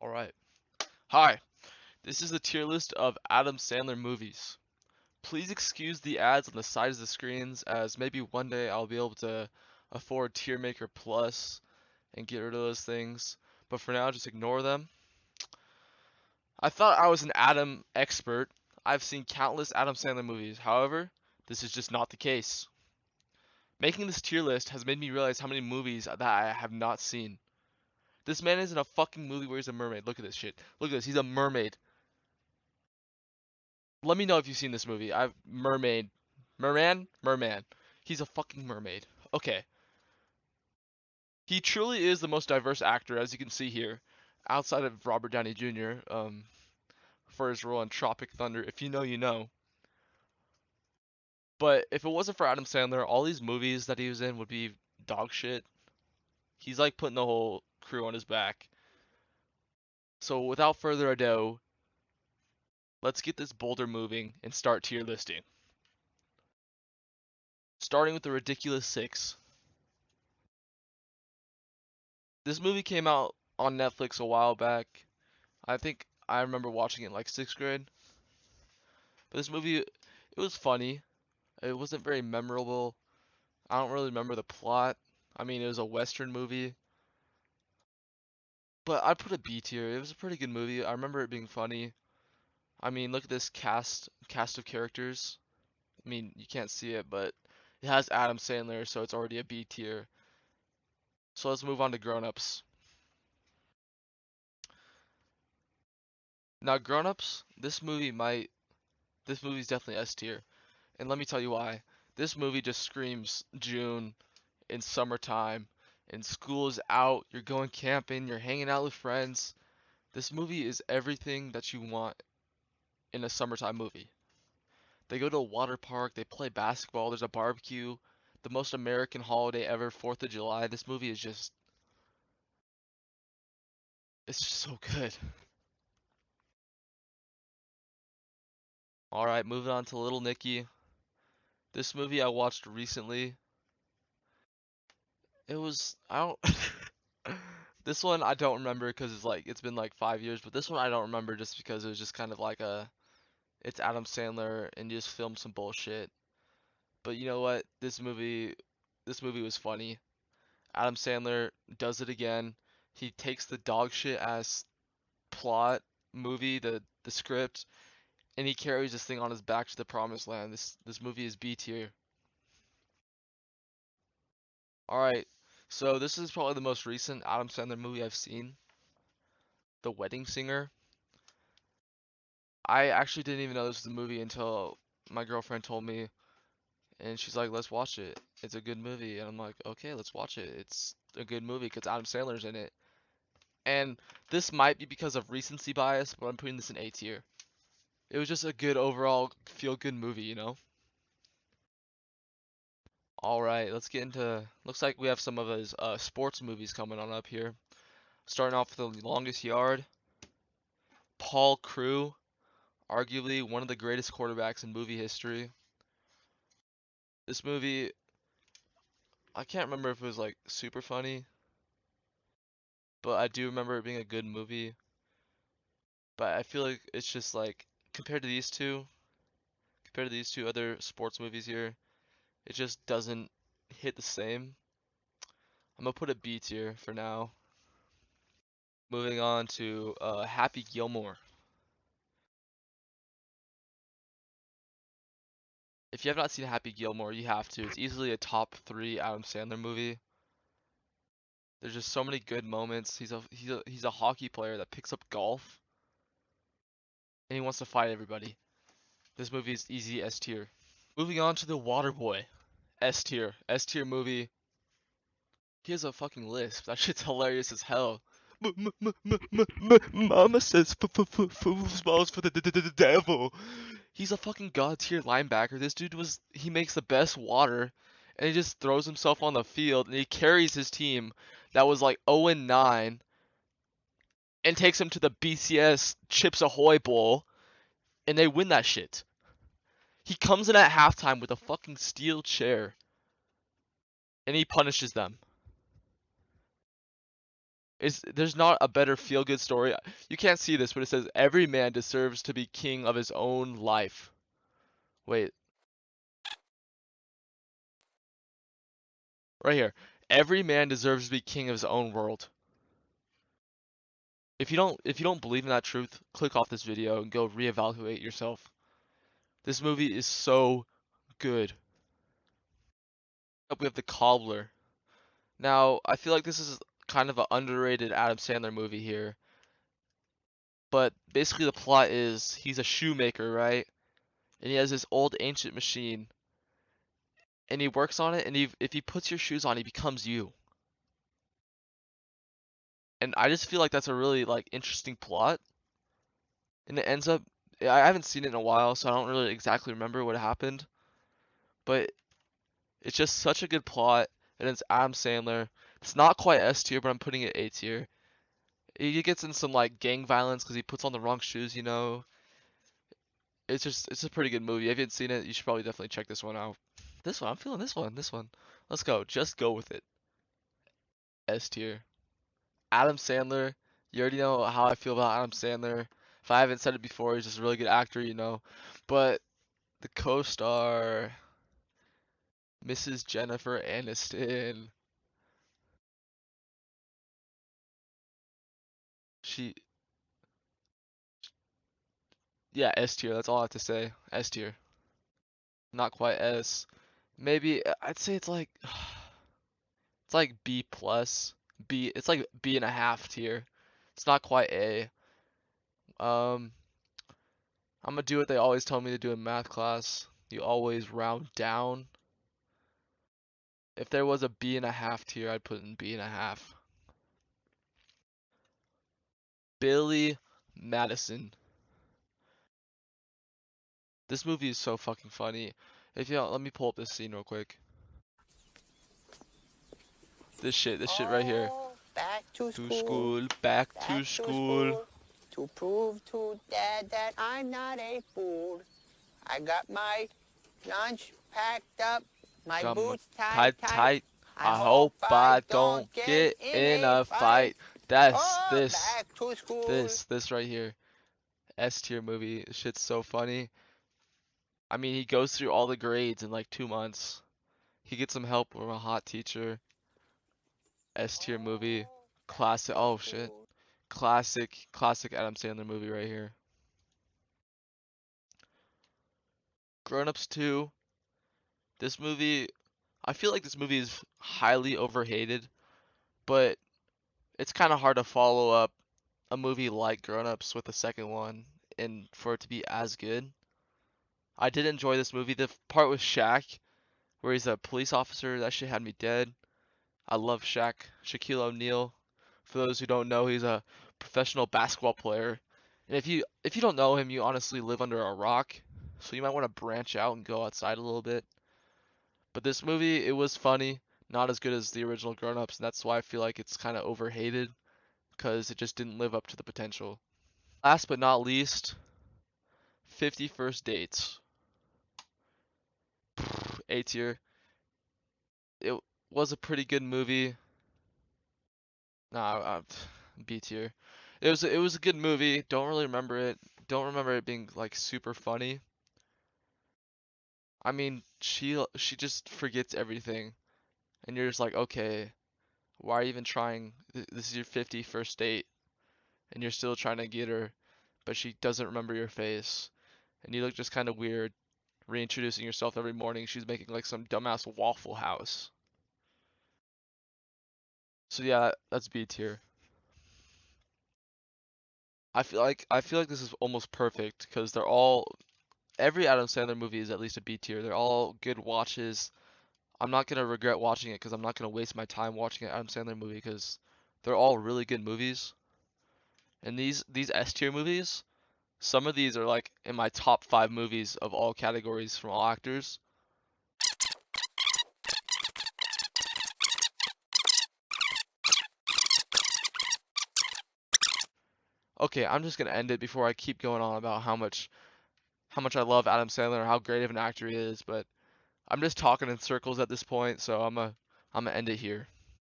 Alright. Hi, this is the tier list of Adam Sandler movies. Please excuse the ads on the sides of the screens, as maybe one day I'll be able to afford Tier Maker Plus and get rid of those things, but for now just ignore them. I thought I was an Adam expert. I've seen countless Adam Sandler movies, however, this is just not the case. Making this tier list has made me realize how many movies that I have not seen. This man is in a fucking movie where he's a mermaid. Look at this shit. Look at this. He's a mermaid. Let me know if you've seen this movie. I've Mermaid. Merman. He's a fucking mermaid. Okay. He truly is the most diverse actor, as you can see here, outside of Robert Downey Jr. For his role in Tropic Thunder. If you know, you know. But if it wasn't for Adam Sandler, all these movies that he was in would be dog shit. He's like putting the whole crew on his back. So without further ado, let's get this boulder moving and start tier listing. Starting with the ridiculous 6. This movie came out on Netflix a while back. I think I remember watching it in like 6th grade. But this movie, it was funny. It wasn't very memorable. I don't really remember the plot. I mean, it was a Western movie. But I'd put a B tier. It was a pretty good movie. I remember it being funny. I mean, look at this cast of characters. I mean, you can't see it, but it has Adam Sandler, so it's already a B tier. So let's move on to Grown Ups. Now, Grown Ups, this movie's definitely S tier. And let me tell you why. This movie just screams June in summertime, and school is out, you're going camping, you're hanging out with friends. This movie is everything that you want in a summertime movie. They go to a water park, they play basketball, there's a barbecue, the most American holiday ever, 4th of July. This movie is just, it's just so good. Alright, moving on to Little Nicky. This movie I watched recently. It was, I don't, this one I don't remember because it's been like 5 years, but this one I don't remember just because it was just kind of like it's Adam Sandler and just filmed some bullshit. But you know what? This movie was funny. Adam Sandler does it again. He takes the dog shit ass plot movie, the script, and he carries this thing on his back to the promised land. This movie is B tier. All right. So this is probably the most recent Adam Sandler movie I've seen, The Wedding Singer. I actually didn't even know this was a movie until my girlfriend told me, and she's like, "Let's watch it. It's a good movie." And I'm like, "Okay, let's watch it. It's a good movie because Adam Sandler's in it." And this might be because of recency bias, but I'm putting this in A tier. It was just a good overall feel-good movie, you know? All right, let's get into. Looks like we have some of his sports movies coming on up here. Starting off with The Longest Yard. Paul Crewe, arguably one of the greatest quarterbacks in movie history. This movie, I can't remember if it was like super funny, but I do remember it being a good movie. But I feel like it's just like compared to these two other sports movies here, it just doesn't hit the same. I'm gonna put a B tier for now. Moving on to Happy Gilmore. If you have not seen Happy Gilmore, you have to. It's easily a top 3 Adam Sandler movie. There's just so many good moments. He's a hockey player that picks up golf and he wants to fight everybody. This movie is easy S tier. Moving on to The Waterboy. S tier. S tier movie. He has a fucking lisp. That shit's hilarious as hell. Mama says football's for the devil. He's a fucking god tier linebacker. This dude he makes the best water and he just throws himself on the field and he carries his team that was like 0-9 and takes him to the BCS Chips Ahoy Bowl and they win that shit. He comes in at halftime with a fucking steel chair and he punishes them. There's not a better feel-good story. You can't see this, but it says every man deserves to be king of his own life. Wait, right here. Every man deserves to be king of his own world. If you don't believe in that truth, click off this video and go reevaluate yourself. This movie is so good. Up we have The Cobbler. Now, I feel like this is kind of an underrated Adam Sandler movie here. But basically the plot is he's a shoemaker, right? And he has this old ancient machine and he works on it and if he puts your shoes on, he becomes you. And I just feel like that's a really like interesting plot. And it ends up I haven't seen it in a while, so I don't really exactly remember what happened, but it's just such a good plot and it's Adam Sandler. It's not quite S tier, but I'm putting it A tier. He gets in some like gang violence because he puts on the wrong shoes. It's a pretty good movie. If you haven't seen it, you should probably definitely check this one out. This one, I'm feeling this one. This one. Let's go. Just go with it. S tier. Adam Sandler. You already know how I feel about Adam Sandler. If I haven't said it before, he's just a really good actor. But the co-star, Mrs. Jennifer Aniston. She, yeah, S tier. That's all I have to say. S tier. Not quite S. Maybe I'd say it's like B plus. B. It's like B and a half tier. It's not quite A. Um, I'm gonna do what they always tell me to do in math class. You always round down. If there was a B and a half tier, I'd put in B and a half. Billy Madison. This movie is so fucking funny. If you don't, let me pull up this scene real quick. This shit right here. Oh, back to To school, school, back back to to school. school, to prove to Dad that I'm not a fool. I got my lunch packed up, my Got my boots tied tied tight. tight. I I hope hope I I don't don't get get in in a a fight. fight. That's Oh, this, back to school. this right here. S tier movie. This shit's so funny. I mean, he goes through all the grades in like 2 months. He gets some help from a hot teacher. S tier movie. Oh, back Classic. to Oh shit. school. Classic Adam Sandler movie right here. Grown Ups 2. This movie, I feel like this movie is highly overhated, but it's kind of hard to follow up a movie like Grown Ups with the second one and for it to be as good. I did enjoy this movie. The part with Shaq, where he's a police officer, that shit had me dead. I love Shaq, Shaquille O'Neal. For those who don't know, he's a professional basketball player. And if you don't know him, you honestly live under a rock. So you might want to branch out and go outside a little bit. But this movie, it was funny, not as good as the original Grown Ups, and that's why I feel like it's kind of overhated because it just didn't live up to the potential. Last but not least, 50 First Dates. A tier. It was a pretty good movie. Nah, B tier. It was a good movie. Don't really remember it. Don't remember it being like super funny. I mean, she just forgets everything, and you're just like, okay, why are you even trying? This is your 51st date, and you're still trying to get her, but she doesn't remember your face, and you look just kind of weird, reintroducing yourself every morning. She's making like some dumbass Waffle House. So yeah, that's B tier. I feel like this is almost perfect because they're all every Adam Sandler movie is at least a B tier. They're all good watches. I'm not gonna regret watching it because I'm not gonna waste my time watching an Adam Sandler movie because they're all really good movies. And these S tier movies, some of these are like in my top 5 movies of all categories from all actors. Okay, I'm just gonna end it before I keep going on about how much I love Adam Sandler or how great of an actor he is, but I'm just talking in circles at this point, so I'm gonna end it here.